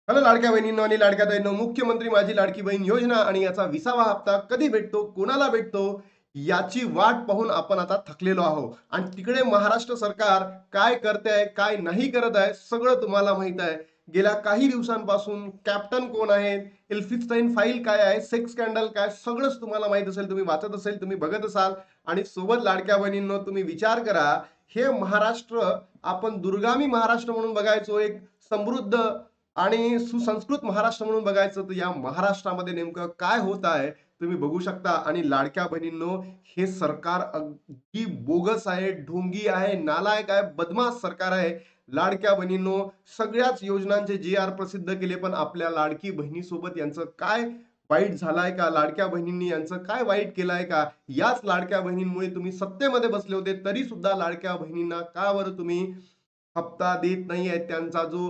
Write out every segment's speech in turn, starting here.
Hello लाडक्या बहिणींनो आणि लाडक्या ताईंनो, मुख्यमंत्री माझी लाडकी बहीण योजना आणि याचा 20वा हप्ता कधी भेटतो, कोणाला भेटतो, याची वाट पाहून आपण आता थकलेलो आहोत. आणि तिकडे महाराष्ट्र सरकार काय करते आहे, काय नाही करत आहे, सगळं तुम्हाला माहित आहे. गेल्या काही दिवसांपासून कॅप्टन कोण आहेत, एल्फिस्टाईन फाईल काय आहे, सेक्स स्कॅन्डल काय, सगळंच तुम्हाला माहित असेल, तुम्ही वाचत असेल, तुम्ही बघत असाल. आणि सोबत लाडक्या बहिणींनो, तुम्ही विचार करा, हे महाराष्ट्र आपण दुर्गामी महाराष्ट्र म्हणून बघायचो, एक समृद्ध आणि सुसंस्कृत महाराष्ट्र म्हणून बघायचं, तर या महाराष्ट्रामध्ये नेमकं काय होत आहे तुम्ही बघू शकता. आणि लाडक्या बहिणींनो, हे सरकार अगदी बोगस आहे, ढोंगी आहे, नालायक आहे, बदमाश सरकार आहे. लाडक्या बहिणींनो, सगळ्याच योजनांचे GR प्रसिद्ध केले, पण आपल्या लाडकी बहिणीसोबत यांचं काय वाईट झालाय का, लाडक्या बहिणींनी यांचं काय वाईट केलंय का? याच लाडक्या बहिणींमुळे तुम्ही सत्तेमध्ये बसले होते, तरी सुद्धा लाडक्या बहिणींना का बरं तुम्ही हप्ता देत नाहीये? त्यांचा जो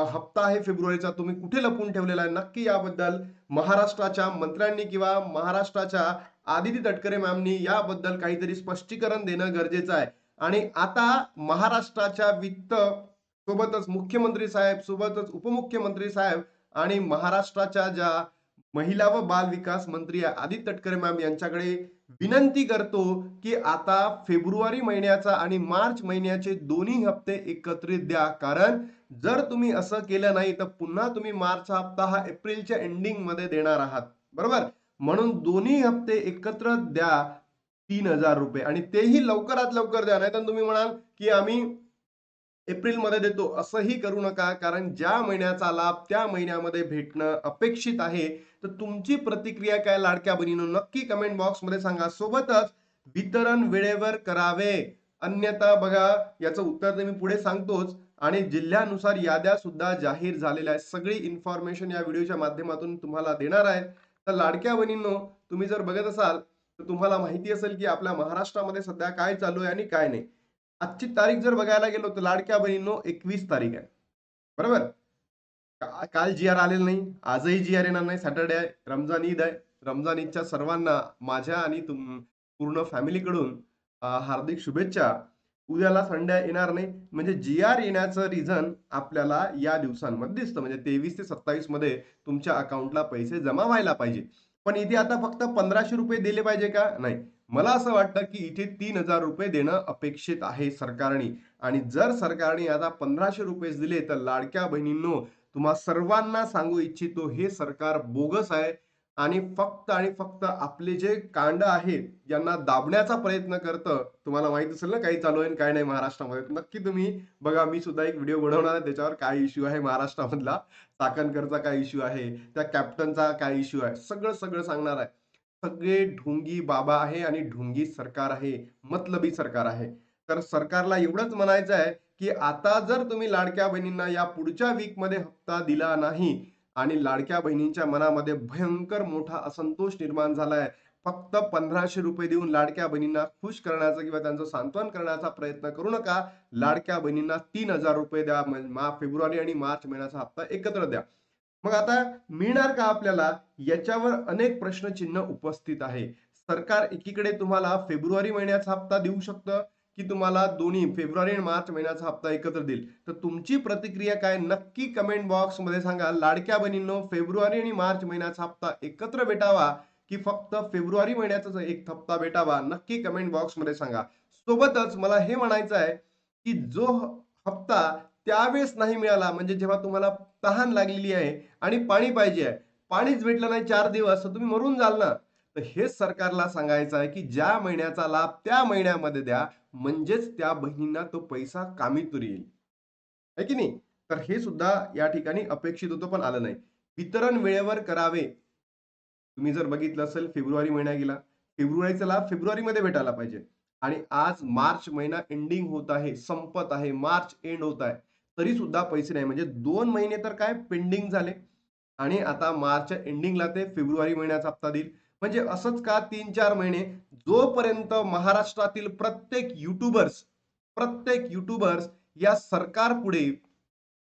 हप्ता आहे फेब्रुवारीचा, तुम्ही कुठे लपवून ठेवलेला आहे? नक्की याबद्दल महाराष्ट्राच्या मंत्र्यांनी किंवा महाराष्ट्राच्या आदिती तटकरे मॅमनी याबद्दल काहीतरी स्पष्टीकरण देणं गरजेचं आहे. आणि आता महाराष्ट्राच्या वित्त सोबतच मुख्यमंत्री साहेब, सोबतच उपमुख्यमंत्री साहेब आणि महाराष्ट्राच्या ज्या महिला व बाल विकास मंत्री आदिती तटकरे मॅम यांच्याकडे विनंती करतो की आता फेब्रुवारी महिन्याचा आणि मार्च महिन्याचे दोन्ही हप्ते एकत्रित द्या. कारण जर तुम्ही असं केलं नाही, तर पुन्हा तुम्ही मार्चचा हप्ता हा एप्रिलच्या एंडिंग मध्ये देणार आहात, बरोबर? म्हणून दोन्ही हप्ते एकत्र द्या, 3,000 रुपये, आणि तेही लवकरात लवकर द्या. नाही तर तुम्ही म्हणाल की आम्ही एप्रिलमध्ये देतो, असंही करू नका. कारण ज्या महिन्याचा लाभ त्या महिन्यामध्ये भेटणं अपेक्षित आहे. तर तुमची प्रतिक्रिया काय लाडक्या बहिणींनो, नक्की कमेंट बॉक्स मध्ये सांगा. सोबतच वितरण वेळेवर करावे, अन्यथा बघा, याचं उत्तर तर मी पुढे सांगतोच. आणि जिल्ह्यानुसार याद्या सुद्धा जाहीर झालेल्या आहेत. सगळी इन्फॉर्मेशन या व्हिडिओच्या माध्यमातून तुम्हाला देणार आहे. तर लाडक्या बहिणींनो, तुम्ही जर बघत असाल तर तुम्हाला माहिती असेल की आपल्या महाराष्ट्रामध्ये सध्या काय चालू आहे आणि काय नाही. आजची तारीख जर बघायला गेलो तर लाडक्या बहिणींनो, 21 तारीख आहे, बरोबर? काल GR आलेलं नाही, आजही GR येणार नाही. सॅटर्डे आहे, रमजान ईद आहे. रमजान ईदच्या सर्वांना माझ्या आणि पूर्ण फॅमिलीकडून हार्दिक शुभेच्छा. उद्याला संडे येणार नाही, म्हणजे GR येण्याचं रिझन आपल्याला या दिवसांमध्ये दिसतं, म्हणजे 23 ते 27 मध्ये तुमच्या अकाउंटला पैसे जमा व्हायला पाहिजे. पण इथे आता फक्त 1,500 रुपये दिले पाहिजे का? नाही. मला असं वाटतं की इथे 3,000 रुपये देणं अपेक्षित आहे सरकारने. आणि जर सरकारने आता 1,500 रुपये दिले, तर लाडक्या बहिणींनो, तुम्हा सर्वांना सांगू इच्छितो, हे सरकार बोगस आहे. आणि फक्त आपले जे कांड आहेत यांना दाबण्याचा प्रयत्न करतं. तुम्हाला माहित असेल ना काही चालू आहे आणि काय नाही महाराष्ट्रामध्ये. नक्की तुम्ही बघा, मी सुद्धा एक व्हिडिओ बनवणार आहे त्याच्यावर, काय इश्यू आहे महाराष्ट्रामधला, चाकणकरचा काय इश्यू आहे, त्या कॅप्टनचा काय इश्यू आहे, सगळं सगळं सांगणार आहे. सगळे ढोंगी बाबा आहे आणि ढोंगी सरकार आहे, मतलबी सरकार आहे. तर सरकारला एवढंच म्हणायचं आहे की आता जर तुम्ही लाडक्या बहिणींना या पुढच्या वीकमध्ये हप्ता दिला नाही, आणि लाडक्या बहिणींच्या मनामध्ये भयंकर मोठा असंतोष निर्माण झालाय, फक्त 1,500 रुपये देऊन लाडक्या बहिणींना खुश करण्याचा किंवा त्यांचं सांत्वन करण्याचा प्रयत्न करू नका. लाडक्या बहिणींना 3,000 रुपये द्या. फेब्रुवारी आणि मार्च महिन्याचा हप्ता एकत्र द्या. मग आता मिळणार का आपल्याला, याच्यावर अनेक प्रश्नचिन्ह उपस्थित आहे. सरकार एकीकडे तुम्हाला फेब्रुवारी महिन्याचा हप्ता देऊ शकतं, की तुम्हाला दोन्ही फेब्रुवारी आणि मार्च महिन्याचा हप्ता एकत्र देईल. तर तुमची प्रतिक्रिया काय, नक्की कमेंट बॉक्स मध्ये सांगा. लाडक्या बहिणींनो, फेब्रुवारी आणि मार्च महिन्याचा हप्ता एकत्र भेटावा की फक्त फेब्रुवारी महिन्याचा एक हप्ता भेटावा, नक्की कमेंट बॉक्स मध्ये सांगा. सोबतच मला हे म्हणायचं आहे की जो हप्ता त्यावेळेस नाही मिळाला, म्हणजे जेव्हा तुम्हाला तहान लागलेली आहे आणि पाणी पाहिजे आहे, पाणीच भेटलं नाही 4 दिवस, तर तुम्ही मरून जाल ना. तर हेच सरकारला सांगायचं आहे की ज्या महिन्याचा लाभ त्या महिन्यामध्ये द्या, म्हणजेच त्या बहिणींना तो पैसा कामी येईल, है की नाही? तर हे सुद्धा या ठिकाणी अपेक्षित होतं, पण आलं नाही. वितरण वेळेवर करावे. तुम्ही जर बघितलं असेल, फेब्रुवारी महिना गेला, फेब्रुवारीचा लाभ फेब्रुवारीमध्ये भेटायला पाहिजे. आणि आज मार्च महिना एंडिंग होत आहे, संपत आहे, मार्च एंड होत आहे, तरी सुद्धा पैसे नाही. म्हणजे 2 महिने तर काय पेंडिंग झाले. आणि आता मार्चच्या एंडिंगला ते फेब्रुवारी महिन्याचा हप्ता देईल. म्हणजे असंच का 3-4 महिने, जोपर्यंत महाराष्ट्रातील प्रत्येक युट्यूबर्स या सरकार पुढे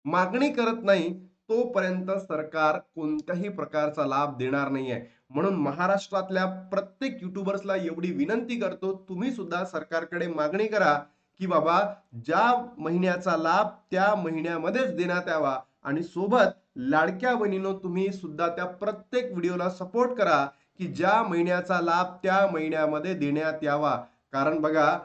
मागणी करत नाही, तोपर्यंत सरकार कोणत्याही प्रकारचा लाभ देणार नाहीये. म्हणून महाराष्ट्रातल्या प्रत्येक युट्यूबर्सला एवढी विनंती करतो, तुम्ही सुद्धा सरकारकडे मागणी करा की बाबा, ज्या महिन्याचा लाभ त्या महिन्यामध्येच देण्यात यावा. आणि सोबत लाडक्या बहिणीनो तुम्ही सुद्धा त्या प्रत्येक व्हिडिओला सपोर्ट करा, की ज्या महिन्याचा लाभ त्या महिन्यामध्ये देण्यात यावा. कारण बघा,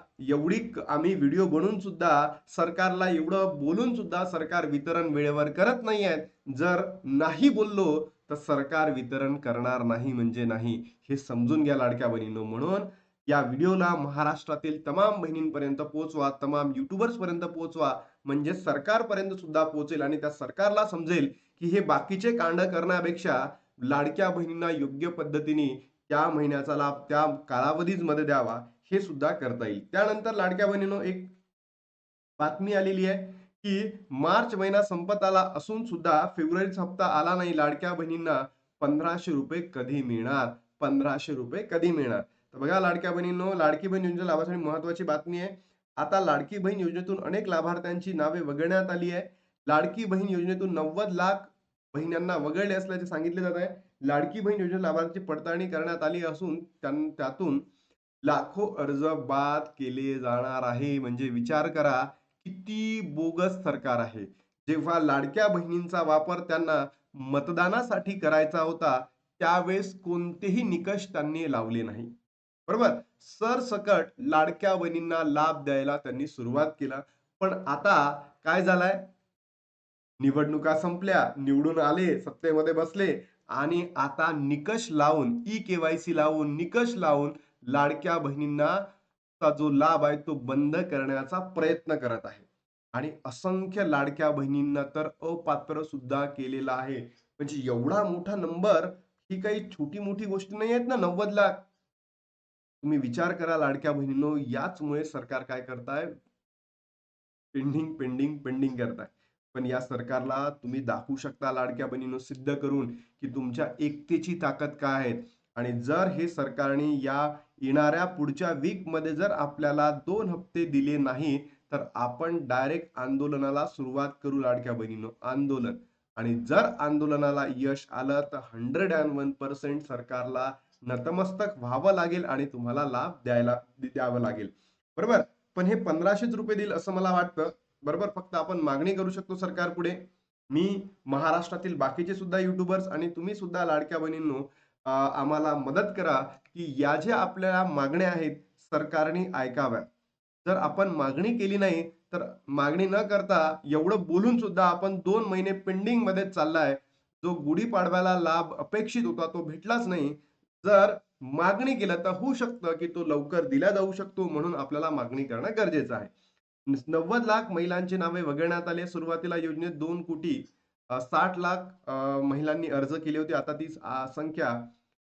आम्ही व्हिडिओ बनवून सुद्धा सरकारला एवढं बोलून सुद्धा सरकार वितरण वेळेवर करत नाहीये. जर नाही बोललो तर सरकार वितरण करणार नाही म्हणजे नाही. हे समजून घ्या लाडक्या बहिणींनो. म्हणून या व्हिडिओला महाराष्ट्रातील तमाम बहिणींपर्यंत पोहोचवा, तमाम युट्यूबर्स पर्यंत पोहोचवा, म्हणजे सरकारपर्यंत सुद्धा पोहोचेल आणि त्या सरकारला समजेल, की हे बाकीचे कांड करण्यापेक्षा लाडक्या बहिणींना योग्य पद्धतीने त्या महिन्याचा लाभ त्या कालावधीमध्ये द्यावा, हे सुद्धा करता येईल. त्यानंतर लाडक्या बहिणींनो एक बातमी आलेली आहे, की मार्च महिना संपत आला असून सुद्धा फेब्रुवारीचा हप्ता आला नाही. लाडक्या बहिणींना ₹1500 कधी मिळणार? ₹1500 कधी मिळणार? तर बघा लाडक्या बहिणींनो, लाडकी बहीण योजनेच्या लाभासाठी महत्त्वाची बातमी आहे. आता लाडकी बहीण योजनेतून अनेक लाभार्थ्यांची नावे वगळण्यात आली आहे. लाडकी बहीण योजनेतून 90 लाख बहिणींना वगळले असल्याचे सांगितले जात आहे. लाडकी बहीण योजना लाभार्थी पडताळणी करण्यात आली असून त्यातून लाखो अर्ज बाद केले जाणार आहे. म्हणजे विचार करा, किती बोगस सरकार आहे. जेव्हा लाडक्या बहिणींचा वापर त्यांना मतदानासाठी करायचा होता, त्यावेळेस कोणतेही निकष त्यांनी लावले नाही. बरोबर? सरसकट लाडक्या बहिणींना लाभ द्यायला त्यांनी सुरुवात केला. पण आता काय झालंय? निवडणुका संपल्या, निवडून आले, सत्तेमध्ये बसले आणि आता निकष लावून, ई-केवायसी लावून, निकष लावून लाडक्या बहिणींना चा जो लाभ आहे तो बंद करण्याचा प्रयत्न करत आहे. आणि असंख्य लाडक्या बहिणींना तर अपात्र सुद्धा केलेला आहे. म्हणजे एवढा मोठा नंबर, ही काही छोटी-मोठी गोष्ट नाही आहेत ना 90 लाख. तुम्ही विचार करा लाडक्या बहिणींनो, याचमुळे सरकार काय करताय? पेंडिंग, पेंडिंग, पेंडिंग करताय. पण या सरकारला तुम्ही दाखवू शकता लाडक्या बहिणींनो सिद्ध करून, की तुमच्या एकतेची ताकद काय आहे. आणि जर हे सरकारने या येणाऱ्या पुढच्या वीकमध्ये जर आपल्याला 2 हप्ते दिले नाही, तर आपण डायरेक्ट आंदोलनाला सुरुवात करू लाडक्या बहिणींनो, आंदोलन. आणि जर आंदोलनाला यश आलं तर 101% सरकारला नतमस्तक व्हावं लागेल आणि तुम्हाला लाभ द्यावं लागेल. बरोबर? पण हे ₹1500 देईल असं मला वाटतं. बरोबर? फक्त आपण मागणी करू शकतो सरकारपुढे. मी, महाराष्ट्रातील बाकीचे सुद्धा युट्यूबर्स आणि तुम्ही सुद्धा लाडक्या बहिणींनो, आम्हाला मदत करा, की या ज्या आपल्या मागण्या आहेत सरकारने ऐकाव्या. जर आपण मागणी केली नाही, तर मागणी न करता एवढं बोलून सुद्धा आपण 2 महिने पेंडिंगमध्ये चाललाय. जो गुढीपाडव्याला लाभ अपेक्षित होता तो भेटलाच नाही. जर मागणी केलं तर होऊ शकतं, की तो लवकर दिला जाऊ शकतो. म्हणून आपल्याला मागणी करणं गरजेचं आहे. 90 लाख महिलांची नावे वगळण्यात आली. सुरुवातीला योजनेत 2,60,00,000 महिलांनी अर्ज केले होते. आता ती संख्या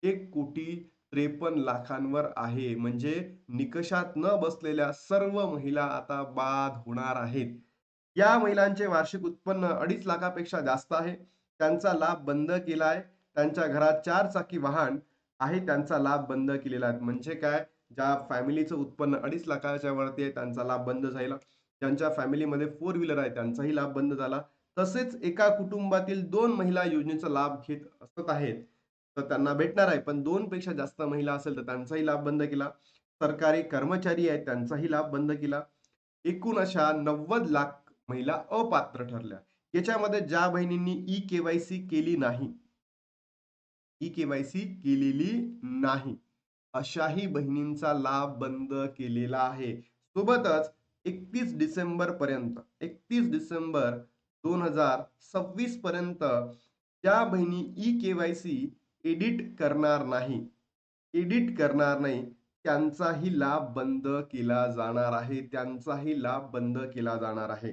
1,53,00,000 आहे. म्हणजे निकषात न बसलेल्या सर्व महिला आता बाद होणार आहेत. या महिलांचे वार्षिक उत्पन्न 2.5 लाखापेक्षा जास्त आहे. त्यांचा लाभ बंद केला आहे. त्यांच्या घरात 4 चाकी वाहन आहे, त्यांचा लाभ बंद केलेला आहे. म्हणजे काय? ज्या फॅमिलीचं उत्पन्न 2.5 लाखाच्या वरती आहे त्यांचा लाभ बंद झाला. ज्यांच्या फॅमिलीमध्ये 4 व्हीलर आहे त्यांचाही लाभ बंद झाला. तसेच एका कुटुंबातील 2 महिला योजनेचा लाभ घेत असत आहेत, तर त्यांना भेटणार आहे. पण 2 पेक्षा जास्त महिला असेल तर त्यांचाही लाभ बंद केला. सरकारी कर्मचारी आहेत त्यांचाही लाभ बंद केला. एकूण अशा 90 लाख महिला अपात्र ठरल्या. याच्यामध्ये ज्या बहिणींनी ई-केवायसी केली नाही, ई-केवायसी केलेली नाही, अशाही बहिणींचा लाभ बंद केलेला आहे. सोबतच 31 डिसेंबर पर्यंत, 31 डिसेंबर 2026 पर्यंत ज्या बहिणी ई-केवायसी एडिट करणार नाही, त्यांचाही लाभ बंद केला जाणार आहे. त्यांचाही लाभ बंद केला जाणार आहे.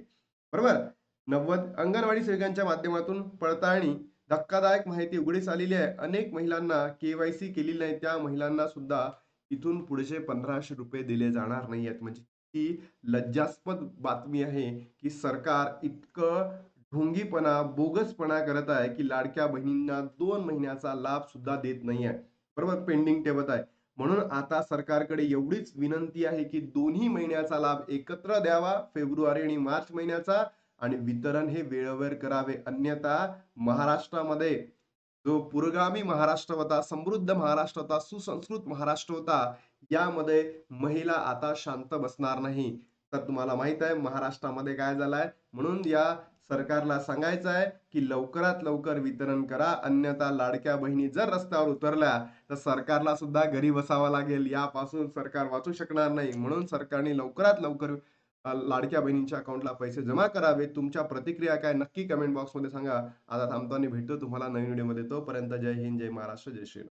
बरोबर? 90 अंगणवाडी सेविकांच्या माध्यमातून पडताळणी धक्कादायक माहिती उघडीस आलेली आहे. अनेक महिलांना केवायसी केलेली नाही, त्या महिलांना सुद्धा इथून पुढचे ₹1500 दिले जाणार नाहीयेत. म्हणजे ती लज्जास्पद बातमी आहे, की सरकार इतकं ढोंगीपणा, बोगसपणा करत आहे, की लाडक्या बहिणींना 2 महिन्याचा लाभ सुद्धा देत नाहीये. बरोबर? पेंडिंग ठेवत आहे. म्हणून आता सरकारकडे एवढीच विनंती आहे, की दोन्ही महिन्याचा लाभ एकत्र द्यावा, फेब्रुवारी आणि मार्च महिन्याचा, आणि वितरण हे वेळेवर करावे. अन्यथा महाराष्ट्रामध्ये जो पुरोगामी महाराष्ट्र होता, समृद्ध महाराष्ट्र होता, सुसंस्कृत महाराष्ट्र होता, यामध्ये महिला आता शांत बसणार नाही. तर तुम्हाला माहित आहे महाराष्ट्रामध्ये काय झालंय. म्हणून या सरकारला सांगायचं आहे की लवकरात लवकर वितरण करा, अन्यथा लाडक्या बहिणी जर रस्त्यावर उतरल्या तर सरकारला सुद्धा घरी बसावं लागेल. यापासून सरकार वाचू शकणार नाही. म्हणून सरकारने लवकरात लवकर लाडक्या बहिणींच्या अकाउंटला पैसे जमा करावे. तुमच्या प्रतिक्रिया काय नक्की कमेंट बॉक्समध्ये सांगा. आता थांबतो आणि भेटतो तुम्हाला नवीन व्हिडिओमध्ये. तोपर्यंत जय हिंद, जय महाराष्ट्र, जय श्रीराम.